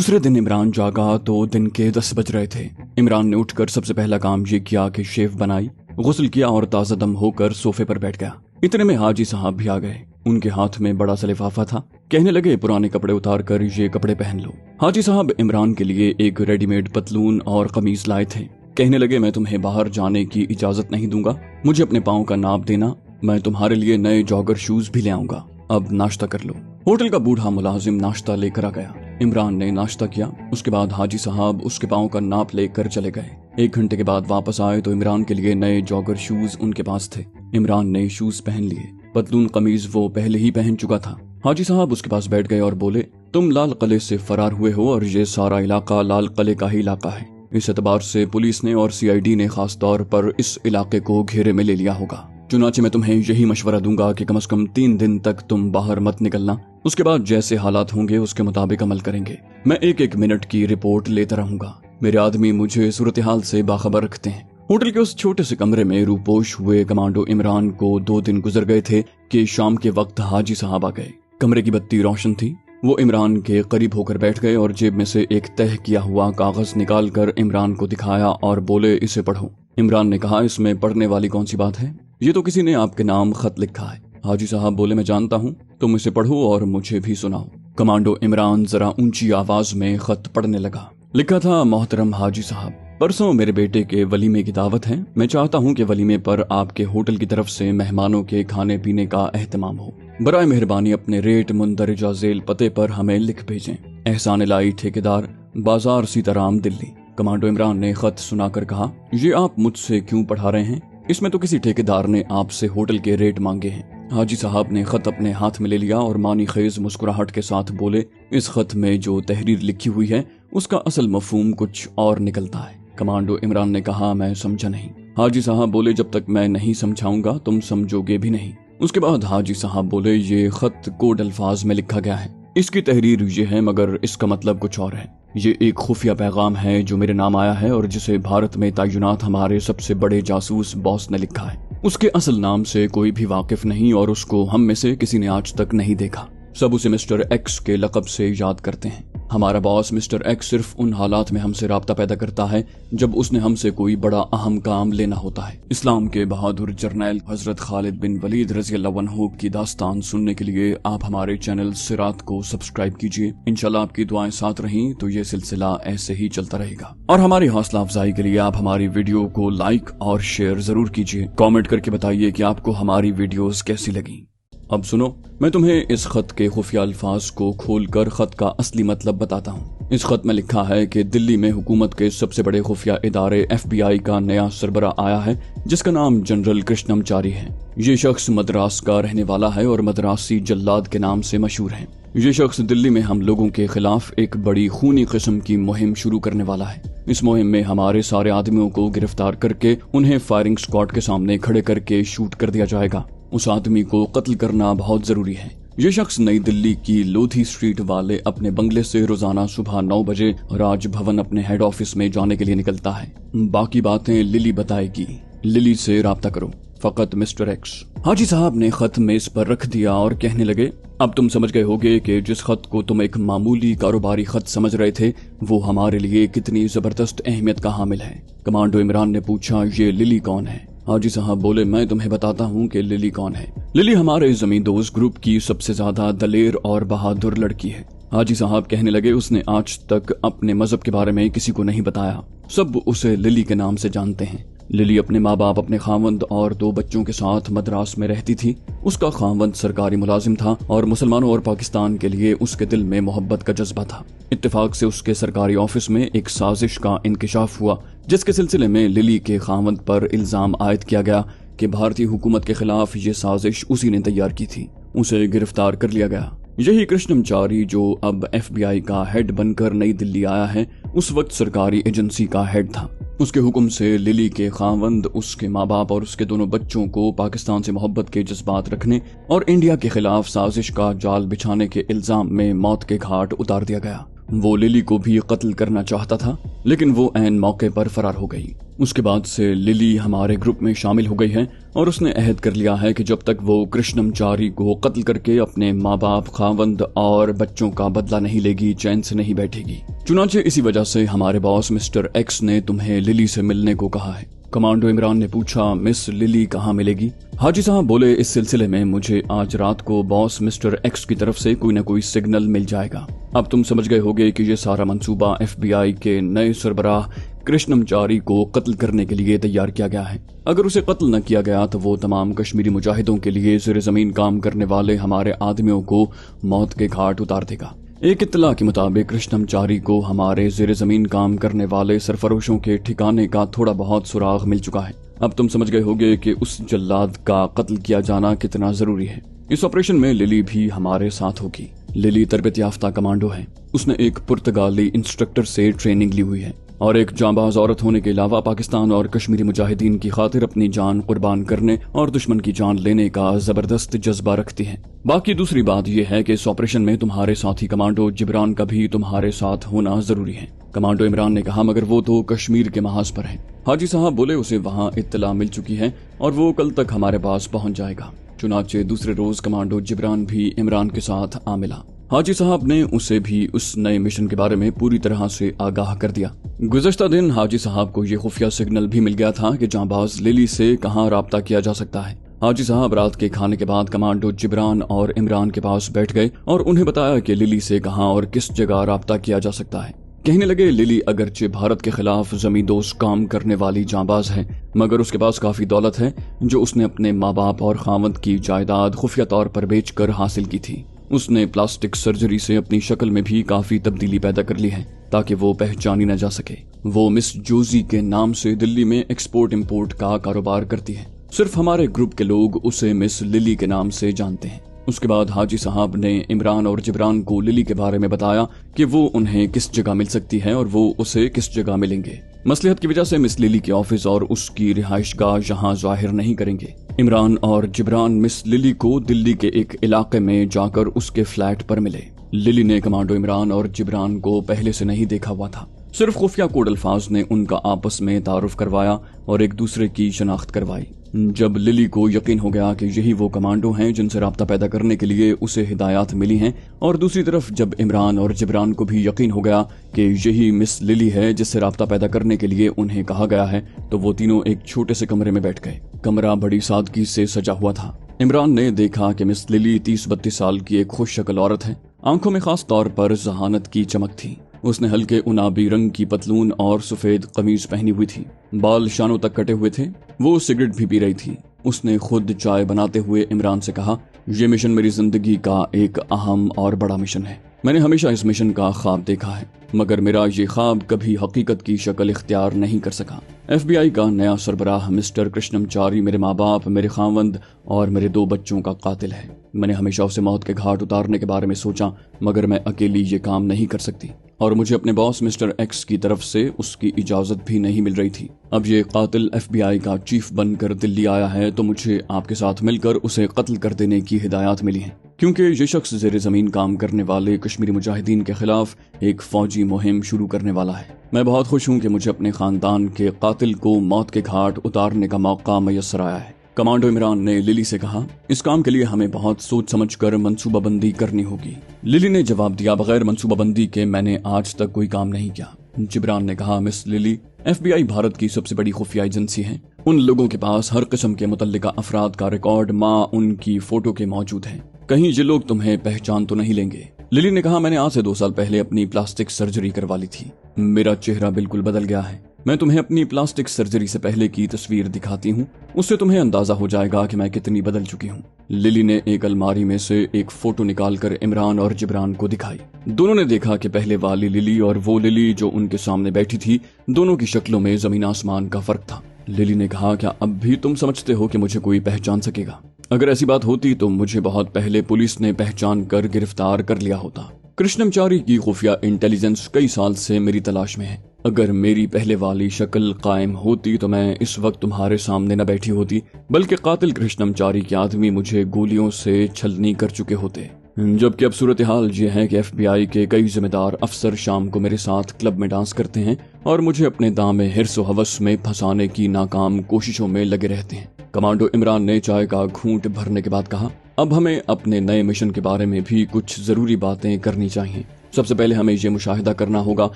दूसरे दिन इमरान जागा तो दिन के 10 बज रहे थे। इमरान ने उठकर सबसे पहला काम ये किया कि शेव बनाई, गुस्ल किया और ताज़ा दम होकर सोफे पर बैठ गया। इतने में हाजी साहब भी आ गए। उनके हाथ में बड़ा सा लिफाफा था। कहने लगे, पुराने कपड़े उतार कर ये कपड़े पहन लो। हाजी साहब इमरान के लिए एक रेडीमेड पतलून और कमीज लाए थे। कहने लगे, मैं तुम्हें बाहर जाने की इजाजत नहीं दूंगा, मुझे अपने पाँव का नाप देना, मैं तुम्हारे लिए नए जॉगर शूज भी ले आऊंगा, अब नाश्ता कर लो। होटल का बूढ़ा मुलाजिम नाश्ता लेकर आ गया। इमरान ने नाश्ता किया, उसके बाद हाजी साहब उसके पाँव का नाप लेकर चले गए। 1 घंटे के बाद वापस आए तो इमरान के लिए नए जॉगर शूज उनके पास थे। इमरान ने शूज पहन लिए, पतलून कमीज वो पहले ही पहन चुका था। हाजी साहब उसके पास बैठ गए और बोले, तुम लाल किले से फरार हुए हो और ये सारा इलाका लाल किले का ही इलाका है। इस एतबार से पुलिस ने और CID ने खास तौर पर इस इलाके को घेरे में ले लिया होगा। चुनाचे मैं तुम्हें यही मशवरा दूंगा कि कम से कम 3 दिन तक तुम बाहर मत निकलना। उसके बाद जैसे हालात होंगे उसके मुताबिक अमल करेंगे। मैं 1-1 मिनट की रिपोर्ट लेता रहूंगा। मेरे आदमी मुझे सूरत हाल से बाखबर रखते हैं। होटल के उस छोटे से कमरे में रूपोश हुए कमांडो इमरान को 2 दिन गुजर गए थे कि शाम के वक्त हाजी साहब आ गए। कमरे की बत्ती रोशन थी। वो इमरान के करीब होकर बैठ गए और जेब में से एक तह किया हुआ कागज निकालकर इमरान को दिखाया और बोले, इसे पढ़ो। इमरान ने कहा, इसमें पढ़ने वाली कौन सी बात है? ये तो किसी ने आपके नाम खत लिखा है। हाजी साहब बोले, मैं जानता हूँ, तुम इसे पढ़ो और मुझे भी सुनाओ। कमांडो इमरान जरा ऊंची आवाज में खत पढ़ने लगा। लिखा था, मोहतरम हाजी साहब, परसों मेरे बेटे के वलीमे की दावत है। मैं चाहता हूँ कि वलीमे पर आपके होटल की तरफ से मेहमानों के खाने पीने का एहतमाम हो। बराए मेहरबानी अपने रेट मुंदरजा झेल पते पर हमें लिख भेजें। एहसान इलाही, ठेकेदार, बाजार सीताराम, दिल्ली। कमांडो इमरान ने खत सुनाकर कहा, ये आप मुझसे क्यों पढ़ा रहे हैं? इसमें तो किसी ठेकेदार ने आपसे होटल के रेट मांगे हैं। हाजी साहब ने खत अपने हाथ में ले लिया और मानी खेज मुस्कुराहट के साथ बोले, इस खत में जो तहरीर लिखी हुई है उसका असल मफहूम कुछ और निकलता है। कमांडो इमरान ने कहा, मैं समझा नहीं। हाजी साहब बोले, जब तक मैं नहीं समझाऊंगा तुम समझोगे भी नहीं। उसके बाद हाजी साहब बोले, ये खत कोड अल्फाज में लिखा गया है। इसकी तहरीर ये है मगर इसका मतलब कुछ और है। ये एक खुफिया पैगाम है जो मेरे नाम आया है और जिसे भारत में तैनात हमारे सबसे बड़े जासूस बॉस ने लिखा है। उसके असल नाम से कोई भी वाकिफ नहीं और उसको हम में से किसी ने आज तक नहीं देखा। सब उसे मिस्टर एक्स के लक़ब से याद करते हैं। हमारा बॉस मिस्टर एक्स सिर्फ उन हालात में हमसे राब्ता पैदा करता है जब उसने हमसे कोई बड़ा अहम काम लेना होता है। इस्लाम के बहादुर जर्नैल हजरत खालिद बिन वलीद रज़ियल्लाहु अन्हु की दास्तान सुनने के लिए आप हमारे चैनल सिरात को सब्सक्राइब कीजिए। इंशाल्लाह आपकी दुआएं साथ रहीं तो ये सिलसिला ऐसे ही चलता रहेगा। और हमारी हौसला अफजाई के लिए आप हमारी वीडियो को लाइक और शेयर जरूर कीजिए। कॉमेंट करके बताइए कि आपको हमारी वीडियोस कैसी लगी। अब सुनो, मैं तुम्हें इस खत के खुफिया अल्फाज को खोलकर खत का असली मतलब बताता हूँ। इस खत में लिखा है कि दिल्ली में हुकूमत के सबसे बड़े खुफिया इदारे FBI का नया सरबरा आया है जिसका नाम जनरल कृष्णमचारी है। ये शख्स मद्रास का रहने वाला है और मद्रासी जल्लाद के नाम से मशहूर है। ये शख्स दिल्ली में हम लोगों के खिलाफ एक बड़ी खूनी किस्म की मुहिम शुरू करने वाला है। इस मुहिम में हमारे सारे आदमियों को गिरफ्तार करके उन्हें फायरिंग स्क्वाड के सामने खड़े करके शूट कर दिया जाएगा। उस आदमी को कत्ल करना बहुत जरूरी है। ये शख्स नई दिल्ली की लोधी स्ट्रीट वाले अपने बंगले से रोजाना सुबह 9 बजे राज भवन अपने हेड ऑफिस में जाने के लिए निकलता है। बाकी बातें लिली बताएगी। लिली से राब्ता करो, फकत मिस्टर एक्स। हाजी साहब ने खत मेज पर रख दिया और कहने लगे, अब तुम समझ गए होगे कि जिस खत को तुम एक मामूली कारोबारी खत समझ रहे थे वो हमारे लिए कितनी जबरदस्त अहमियत का हामिल है। कमांडो इमरान ने पूछा, ये लिली कौन है? हाजी साहब बोले, मैं तुम्हें बताता हूँ कि लिली कौन है। लिली हमारे जमींदोज ग्रुप की सबसे ज्यादा दलेर और बहादुर लड़की है। हाजी साहब कहने लगे, उसने आज तक अपने मजहब के बारे में किसी को नहीं बताया। सब उसे लिली के नाम से जानते हैं। लिली अपने माँ बाप, अपने खावंद और 2 बच्चों के साथ मद्रास में रहती थी। उसका खावंद सरकारी मुलाजिम था और मुसलमानों और पाकिस्तान के लिए उसके दिल में मोहब्बत का जज्बा था। इत्तेफाक से उसके सरकारी ऑफिस में एक साजिश का इंकिशाफ हुआ जिसके सिलसिले में लिली के खावंद पर इल्जाम आयद किया गया कि भारतीय हुकूमत के खिलाफ ये साजिश उसी ने तैयार की थी। उसे गिरफ्तार कर लिया गया। यही कृष्णमचारी जो अब FBI का हेड बनकर नई दिल्ली आया है उस वक्त सरकारी एजेंसी का हेड था। उसके हुक्म से लिली के खावंद, उसके माँ बाप और उसके दोनों बच्चों को पाकिस्तान से मोहब्बत के जज्बात रखने और इंडिया के खिलाफ साजिश का जाल बिछाने के इल्जाम में मौत के घाट उतार दिया गया। वो लिली को भी कत्ल करना चाहता था, लेकिन वो ऐन मौके पर फरार हो गई। उसके बाद से लिली हमारे ग्रुप में शामिल हो गई है और उसने अहद कर लिया है कि जब तक वो कृष्णमचारी को कत्ल करके अपने माँ बाप, खावंद और बच्चों का बदला नहीं लेगी, चैन से नहीं बैठेगी। चुनांचे इसी वजह से हमारे बॉस मिस्टर एक्स ने तुम्हें लिली से मिलने को कहा है। कमांडो इमरान ने पूछा, मिस लिली कहाँ मिलेगी? हाजी साहब बोले, इस सिलसिले में मुझे आज रात को बॉस मिस्टर एक्स की तरफ से कोई न कोई सिग्नल मिल जाएगा। अब तुम समझ गए होगे कि ये सारा मंसूबा FBI के नए सरबराह कृष्णमचारी को कत्ल करने के लिए तैयार किया गया है। अगर उसे कत्ल न किया गया तो वो तमाम कश्मीरी मुजाहिदों के लिए ज़ेर ज़मीन काम करने वाले हमारे आदमियों को मौत के घाट उतार देगा। एक इत्तला के मुताबिक कृष्णमचारी को हमारे ज़ेर ज़मीन काम करने वाले सरफरोशों के ठिकाने का थोड़ा बहुत सुराग मिल चुका है। अब तुम समझ गए होगे कि उस जल्लाद का कत्ल किया जाना कितना जरूरी है। इस ऑपरेशन में लिली भी हमारे साथ होगी। लिली तरबियत याफ्ता कमांडो है। उसने एक पुर्तगाली इंस्ट्रक्टर से ट्रेनिंग ली हुई है और एक जांबाज औरत होने के अलावा पाकिस्तान और कश्मीरी मुजाहिदीन की खातिर अपनी जान कुर्बान करने और दुश्मन की जान लेने का जबरदस्त जज्बा रखती है। बाकी दूसरी बात यह है कि इस ऑपरेशन में तुम्हारे साथी कमांडो जिब्रान का भी तुम्हारे साथ होना जरूरी है। कमांडो इमरान ने कहा, मगर वो तो कश्मीर के महाज पर है। हाजी साहब बोले, उसे वहाँ इत्तला मिल चुकी है और वो कल तक हमारे पास पहुँच जाएगा। चुनाचे दूसरे रोज कमांडो जिब्रान भी इमरान के साथ आ मिला। हाजी साहब ने उसे भी उस नए मिशन के बारे में पूरी तरह से आगाह कर दिया। गुज़श्ता दिन हाजी साहब को ये खुफिया सिग्नल भी मिल गया था कि जांबाज लिली से कहाँ राब्ता किया जा सकता है। हाजी साहब रात के खाने के बाद कमांडो जिब्रान और इमरान के पास बैठ गए और उन्हें बताया कि लिली से कहाँ और किस जगह राब्ता किया जा सकता है। कहने लगे, लिली अगरचे भारत के खिलाफ जमींदोज काम करने वाली जांबाज है, मगर उसके पास काफी दौलत है जो उसने अपने माँ बाप और खावंद की जायदाद खुफिया तौर पर बेचकर हासिल की थी। उसने प्लास्टिक सर्जरी से अपनी शक्ल में भी काफी तब्दीली पैदा कर ली है ताकि वो पहचानी न जा सके। वो मिस जोजी के नाम से दिल्ली में एक्सपोर्ट इंपोर्ट का कारोबार करती है। सिर्फ हमारे ग्रुप के लोग उसे मिस लिली के नाम से जानते हैं। उसके बाद हाजी साहब ने इमरान और जिब्रान को लिली के बारे में बताया कि वो उन्हें किस जगह मिल सकती है और वो उसे किस जगह मिलेंगे। मसलहत की वजह से मिस लिली के ऑफिस और उसकी रिहाइशगाह यहाँ जाहिर नहीं करेंगे। इमरान और जिब्रान मिस लिली को दिल्ली के एक इलाके में जाकर उसके फ्लैट पर मिले। लिली ने कमांडो इमरान और जिब्रान को पहले से नहीं देखा हुआ था। सिर्फ खुफिया कोड अल्फाज ने उनका आपस में तारुफ करवाया और एक दूसरे की शनाख्त करवाई। जब लिली को यकीन हो गया कि यही वो कमांडो हैं जिनसे राब्ता पैदा करने के लिए उसे हिदायत मिली हैं, और दूसरी तरफ जब इमरान और जिब्रान को भी यकीन हो गया कि यही मिस लिली है जिससे राब्ता पैदा करने के लिए उन्हें कहा गया है, तो वो तीनों एक छोटे से कमरे में बैठ गए। कमरा बड़ी सादगी से सजा हुआ था। इमरान ने देखा कि मिस लिली 30-32 साल की एक खुश शक्ल औरत है। आंखों में खास तौर पर जहानत की चमक थी। उसने हल्के उनाबी रंग की पतलून और सफेद कमीज पहनी हुई थी। बाल शानों तक कटे हुए थे। वो सिगरेट भी पी रही थी। उसने खुद चाय बनाते हुए इमरान से कहा, यह मिशन मेरी जिंदगी का एक अहम और बड़ा मिशन है। मैंने हमेशा इस मिशन का ख्वाब देखा है, मगर मेरा ये ख्वाब कभी हकीकत की शक्ल इख्तियार नहीं कर सका। FBI का नया सरबराह मिस्टर कृष्णमचारी मेरे माँ बाप, मेरे खावंद और मेरे 2 बच्चों का कातिल है। मैंने हमेशा उसे मौत के घाट उतारने के बारे में सोचा, मगर मैं अकेली ये काम नहीं कर सकती और मुझे अपने बॉस मिस्टर एक्स की तरफ से उसकी इजाजत भी नहीं मिल रही थी। अब ये कातिल FBI का चीफ बनकर दिल्ली आया है तो मुझे आपके साथ मिलकर उसे कत्ल कर देने की हिदायत मिली है, क्योंकि ये शख्स ज़ेर ज़मीन काम करने वाले कश्मीरी मुजाहिदीन के खिलाफ एक फौजी मुहिम शुरू करने वाला है। मैं बहुत खुश हूँ कि मुझे अपने खानदान के कातिल को मौत के घाट उतारने का मौका मैसर आया है। कमांडो इमरान ने लिली से कहा, इस काम के लिए हमें बहुत सोच समझ कर मंसूबाबंदी करनी होगी। लिली ने जवाब दिया, बगैर मंसूबाबंदी के मैंने आज तक कोई काम नहीं किया। जिब्रान ने कहा, मिस लिली, FBI भारत की सबसे बड़ी खुफिया एजेंसी है। उन लोगों के पास हर किस्म के मुतल्लिका अफराद का रिकॉर्ड माँ उनकी फोटो के मौजूद है। कहीं ये लोग तुम्हें पहचान तो नहीं लेंगे। लिली ने कहा, मैंने आज से 2 साल पहले अपनी प्लास्टिक सर्जरी करवा ली थी। मेरा चेहरा बिल्कुल बदल गया है। मैं तुम्हें अपनी प्लास्टिक सर्जरी से पहले की तस्वीर दिखाती हूँ, उससे तुम्हें अंदाजा हो जाएगा कि मैं कितनी बदल चुकी हूँ। लिली ने एक अलमारी में से एक फोटो निकालकर इमरान और जिब्रान को दिखाई। दोनों ने देखा कि पहले वाली लिली और वो लिली जो उनके सामने बैठी थी, दोनों की शक्लों में जमीन आसमान का फर्क था। लिली ने कहा, क्या अब भी तुम समझते हो कि मुझे कोई पहचान सकेगा? अगर ऐसी बात होती तो मुझे बहुत पहले पुलिस ने पहचान कर गिरफ्तार कर लिया होता। कृष्णमचारी की खुफिया इंटेलिजेंस कई साल से मेरी तलाश में है। अगर मेरी पहले वाली शक्ल कायम होती तो मैं इस वक्त तुम्हारे सामने न बैठी होती, बल्कि कातिल कृष्णमचारी के आदमी मुझे गोलियों से छलनी कर चुके होते। जबकि अब सूरत हाल ये है कि FBI के कई जिम्मेदार अफसर शाम को मेरे साथ क्लब में डांस करते हैं और मुझे अपने दांव में हिर्स व हवस में फंसाने की नाकाम कोशिशों में लगे रहते हैं। कमांडो इमरान ने चाय का घूंट भरने के बाद कहा, अब हमें अपने नए मिशन के बारे में भी कुछ जरूरी बातें करनी चाहिए। सबसे पहले हमें ये मुशाहिदा करना होगा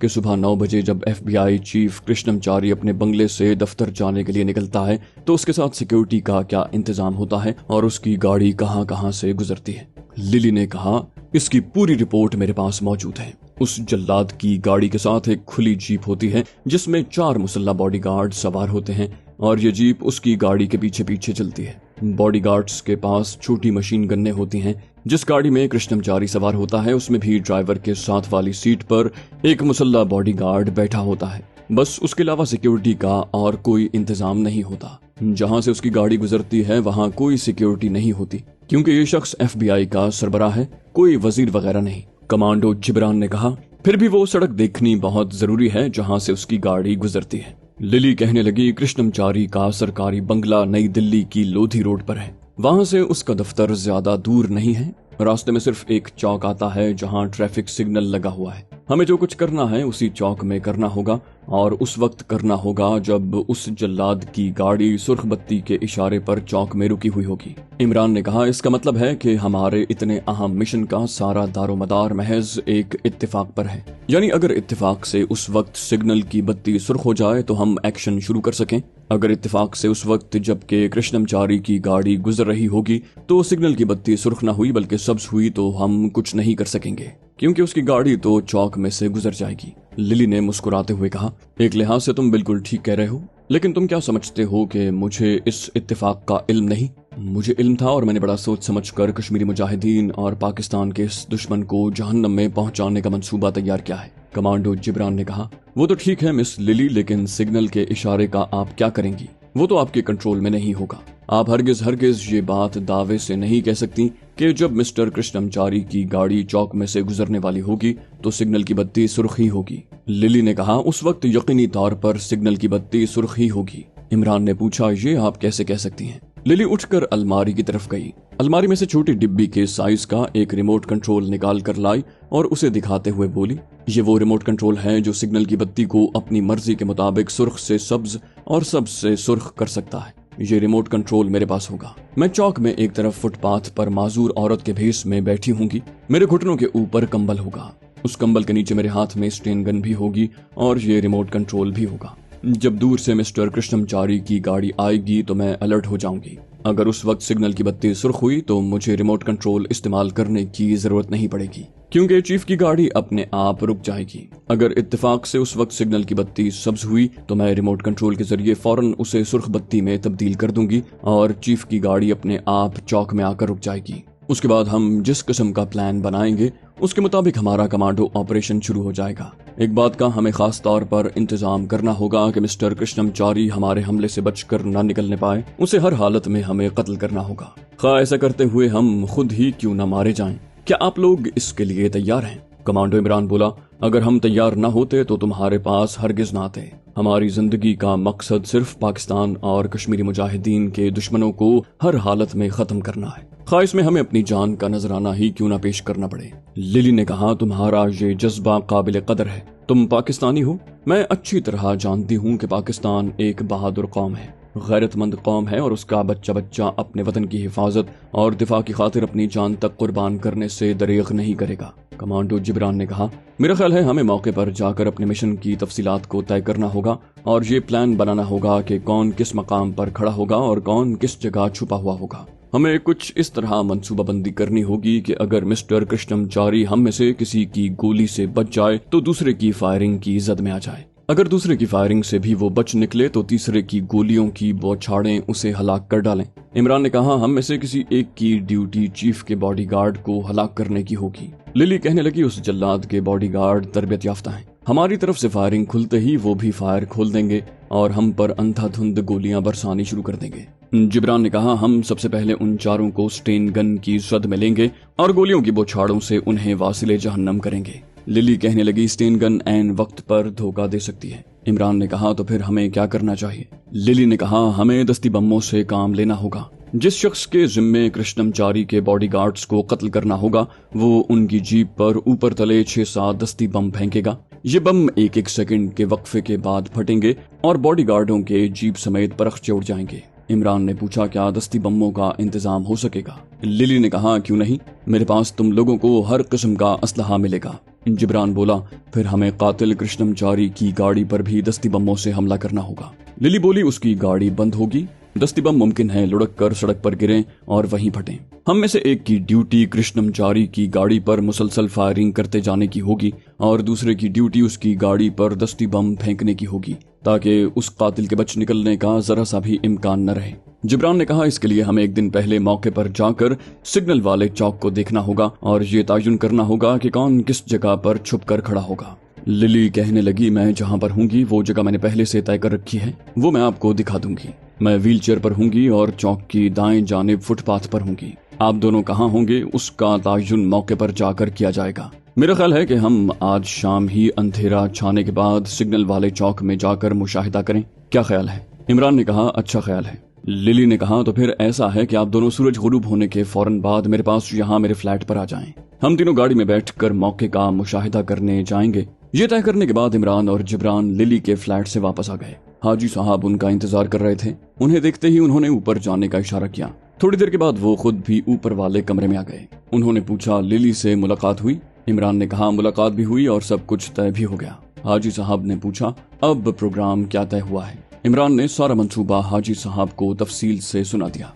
कि सुबह 9 बजे जब FBI चीफ कृष्णमचारी अपने बंगले से दफ्तर जाने के लिए निकलता है तो उसके साथ सिक्योरिटी का क्या इंतजाम होता है और उसकी गाड़ी कहां कहां से गुजरती है। लिली ने कहा, इसकी पूरी रिपोर्ट मेरे पास मौजूद है। उस जल्लाद की गाड़ी के साथ एक खुली जीप होती है जिसमें 4 मुसल्ला बॉडीगार्ड सवार होते हैं और ये जीप उसकी गाड़ी के पीछे पीछे चलती है। बॉडीगार्ड्स के पास छोटी मशीन गन्ने होती हैं। जिस गाड़ी में कृष्णमचारी सवार होता है उसमें भी ड्राइवर के साथ वाली सीट पर एक मुसल्ला बॉडीगार्ड बैठा होता है। बस उसके अलावा सिक्योरिटी का और कोई इंतजाम नहीं होता। जहां से उसकी गाड़ी गुजरती है वहां कोई सिक्योरिटी नहीं होती क्योंकि ये शख्स FBI का सरबराह है, कोई वजीर वगैरह नहीं। कमांडो जिब्रान ने कहा, फिर भी वो सड़क देखनी बहुत जरूरी है जहां से उसकी गाड़ी गुजरती है। लिली कहने लगी, कृष्णमचारी का सरकारी बंगला नई दिल्ली की लोधी रोड पर है। वहां से उसका दफ्तर ज्यादा दूर नहीं है। रास्ते में सिर्फ एक चौक आता है जहां ट्रैफिक सिग्नल लगा हुआ है। हमें जो कुछ करना है उसी चौक में करना होगा और उस वक्त करना होगा जब उस जल्लाद की गाड़ी सुर्ख बत्ती के इशारे पर चौक में रुकी हुई होगी। इमरान ने कहा, इसका मतलब है कि हमारे इतने अहम मिशन का सारा दारोमदार महज एक इत्तेफाक पर है। यानी अगर इत्तेफाक से उस वक्त सिग्नल की बत्ती सुर्ख हो जाए तो हम एक्शन शुरू कर सकें। अगर इत्तेफाक से उस वक्त जबकि कृष्णमचारी की गाड़ी गुजर रही होगी तो सिग्नल की बत्ती सुर्ख न हुई बल्कि सब्ज हुई तो हम कुछ नहीं कर सकेंगे क्योंकि उसकी गाड़ी तो चौक में से गुजर जाएगी। लिली ने मुस्कुराते हुए कहा, एक लिहाज से तुम बिल्कुल ठीक कह रहे हो, लेकिन तुम क्या समझते हो कि मुझे इस इत्तेफाक का इल्म नहीं? मुझे इल्म था और मैंने बड़ा सोच समझकर कश्मीरी मुजाहिदीन और पाकिस्तान के इस दुश्मन को जहन्नम में पहुंचाने का मंसूबा तैयार किया है। कमांडो जिब्रान ने कहा, वो तो ठीक है मिस लिली, लेकिन सिग्नल के इशारे का आप क्या करेंगी? वो तो आपके कंट्रोल में नहीं होगा। आप हरगिज ये बात दावे से नहीं कह सकती कि जब मिस्टर कृष्णमचारी की गाड़ी चौक में से गुजरने वाली होगी तो सिग्नल की बत्ती सुर्ख ही होगी। लिली ने कहा, उस वक्त यकीनी तौर पर सिग्नल की बत्ती सुर्ख ही होगी। इमरान ने पूछा, ये आप कैसे कह सकती हैं? लिली उठकर अलमारी की तरफ गई। अलमारी में से छोटी डिब्बी के साइज का एक रिमोट कंट्रोल निकाल कर लाई और उसे दिखाते हुए बोली, ये वो रिमोट कंट्रोल है जो सिग्नल की बत्ती को अपनी मर्जी के मुताबिक सुर्ख से सब्ज और सब्ज से सुर्ख कर सकता है। ये रिमोट कंट्रोल मेरे पास होगा। मैं चौक में एक तरफ फुटपाथ पर माजूर औरत के भेष में बैठी होंगी। मेरे घुटनों के ऊपर कंबल होगा। उस कंबल के नीचे मेरे हाथ में स्टेन गन भी होगी और ये रिमोट कंट्रोल भी होगा। जब दूर से मिस्टर कृष्णमचारी की गाड़ी आएगी तो मैं अलर्ट हो जाऊंगी। अगर उस वक्त सिग्नल की बत्ती सुर्ख हुई तो मुझे रिमोट कंट्रोल इस्तेमाल करने की जरूरत नहीं पड़ेगी क्योंकि चीफ की गाड़ी अपने आप रुक जाएगी। अगर इत्तेफाक से उस वक्त सिग्नल की बत्ती सब्ज हुई तो मैं रिमोट कंट्रोल के जरिए फौरन उसे सुर्ख बत्ती में तब्दील कर दूंगी और चीफ की गाड़ी अपने आप चौक में आकर रुक जाएगी। उसके बाद हम जिस किस्म का प्लान बनाएंगे उसके मुताबिक हमारा कमांडो ऑपरेशन शुरू हो जाएगा। एक बात का हमें खास तौर पर इंतजाम करना होगा कि मिस्टर कृष्णमचारी हमारे हमले से बचकर न निकलने पाए। उसे हर हालत में हमें कत्ल करना होगा, खा ऐसा करते हुए हम खुद ही क्यों न मारे जाएं। क्या आप लोग इसके लिए तैयार हैं? कमांडो इमरान बोला, अगर हम तैयार न होते तो तुम्हारे पास हरगिज न आते। हमारी जिंदगी का मकसद सिर्फ पाकिस्तान और कश्मीरी मुजाहिदीन के दुश्मनों को हर हालत में खत्म करना है, खा इसमें हमें अपनी जान का नजराना ही क्यों न पेश करना पड़े। लिली ने कहा, तुम्हारा ये जज्बा काबिल कदर है। तुम पाकिस्तानी हो। मैं अच्छी तरह जानती हूँ कि पाकिस्तान एक बहादुर कौम है, गैरतमंद कौम है और उसका बच्चा बच्चा अपने वतन की हिफाजत और दिफा की खातिर अपनी जान तक कुर्बान करने से दरेग नहीं करेगा। कमांडो जिब्रान ने कहा, मेरा ख्याल है हमें मौके पर जाकर अपने मिशन की तफसीलात को तय करना होगा और ये प्लान बनाना होगा कि कौन किस मकाम पर खड़ा होगा और कौन किस जगह छुपा हुआ होगा। हमें कुछ इस तरह मंसूबाबंदी करनी होगी कि अगर मिस्टर कृष्णमचारी हम में से किसी की गोली से बच जाए तो दूसरे की फायरिंग की जद में आ जाए। अगर दूसरे की फायरिंग से भी वो बच निकले तो तीसरे की गोलियों की बौछारें उसे हलाक कर डालें। इमरान ने कहा, हम में से किसी एक की ड्यूटी चीफ के बॉडीगार्ड को हलाक करने की होगी। लिली कहने लगी, उस जल्लाद के बॉडीगार्ड तरबियत याफ्ता हैं। हमारी तरफ से फायरिंग खुलते ही वो भी फायर खोल देंगे और हम पर अंधाधुंध गोलियां बरसानी शुरू कर देंगे। जिब्रान ने कहा, हम सबसे पहले उन चारों को स्टेन गन की जद में लेंगे और गोलियों की बौछारों से उन्हें वासिले जहन्नम करेंगे। लिली कहने लगी, स्टेन गन ऐन वक्त पर धोखा दे सकती है। इमरान ने कहा, तो फिर हमें क्या करना चाहिए? लिली ने कहा, हमें दस्ती बमों से काम लेना होगा। जिस शख्स के जिम्मे कृष्णमचारी के बॉडीगार्ड्स को कत्ल करना होगा वो उनकी जीप पर ऊपर तले 6-7 दस्ती बम फेंकेगा। ये बम एक एक सेकंड के वक्फे के बाद फटेंगे और बॉडीगार्डों के जीप समेत परखचे उड़ जाएंगे। इमरान ने पूछा, क्या दस्ती बमों का इंतजाम हो सकेगा? लिली ने कहा, क्यों नहीं, मेरे पास तुम लोगों को हर किस्म का असलहा मिलेगा। जिब्रान बोला, फिर हमें कातिल कृष्णमचारी की गाड़ी पर भी दस्ती बमों से हमला करना होगा। लिली बोली, उसकी गाड़ी बंद होगी, दस्ती बम मुमकिन है लुढ़क कर सड़क पर गिरें और वहीं फटें। हम में से एक की ड्यूटी कृष्णमचारी की गाड़ी पर मुसलसल फायरिंग करते जाने की होगी और दूसरे की ड्यूटी उसकी गाड़ी पर दस्ती बम फेंकने की होगी ताकि उस कातिल के बच निकलने का जरा सा भी इम्कान न रहे। जिब्रान ने कहा, इसके लिए हमें एक दिन पहले मौके पर जाकर सिग्नल वाले चौक को देखना होगा और ये तयन करना होगा कि कौन किस जगह पर छुप कर खड़ा होगा। लिली कहने लगी, मैं जहाँ पर होंगी वो जगह मैंने पहले से तय कर रखी है, वो मैं आपको दिखा दूंगी। मैं व्हील चेयर पर होंगी और चौक की दाएं जानिब फुटपाथ पर होंगी। आप दोनों कहाँ होंगे उसका तयन मौके पर जाकर किया जाएगा। मेरा ख्याल है कि हम आज शाम ही अंधेरा छाने के बाद सिग्नल वाले चौक में जाकर मुशाहिदा करें, क्या ख्याल है? इमरान ने कहा, अच्छा ख्याल है। लिली ने कहा, तो फिर ऐसा है कि आप दोनों सूरज गुरूब होने के फौरन बाद मेरे पास यहाँ मेरे फ्लैट पर आ जाएं। हम तीनों गाड़ी में बैठकर मौके का मुशाहिदा करने जाएंगे। ये तय करने के बाद इमरान और जिब्रान लिली के फ्लैट से वापस आ गए। हाजी साहब उनका इंतजार कर रहे थे। उन्हें देखते ही उन्होंने ऊपर जाने का इशारा किया। थोड़ी देर के बाद वो खुद भी ऊपर वाले कमरे में आ गए। उन्होंने पूछा, लिली से मुलाकात हुई? इमरान ने कहा, मुलाकात भी हुई और सब कुछ तय भी हो गया। हाजी साहब ने पूछा, अब प्रोग्राम क्या तय हुआ है? इमरान ने सारा मंसूबा हाजी साहब को तफसील से सुना दिया।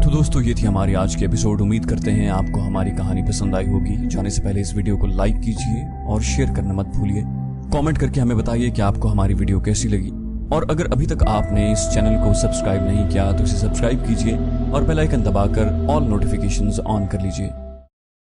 तो दोस्तों, ये थी हमारी आज की एपिसोड। उम्मीद करते हैं आपको हमारी कहानी पसंद आई होगी। जाने से पहले इस वीडियो को लाइक कीजिए और शेयर करना मत भूलिए। कमेंट करके हमें बताइए कि आपको हमारी वीडियो कैसी लगी। और अगर अभी तक आपने इस चैनल को सब्सक्राइब नहीं किया तो इसे सब्सक्राइब कीजिए और बेल आइकन दबाकर ऑल नोटिफिकेशंस ऑन कर लीजिए।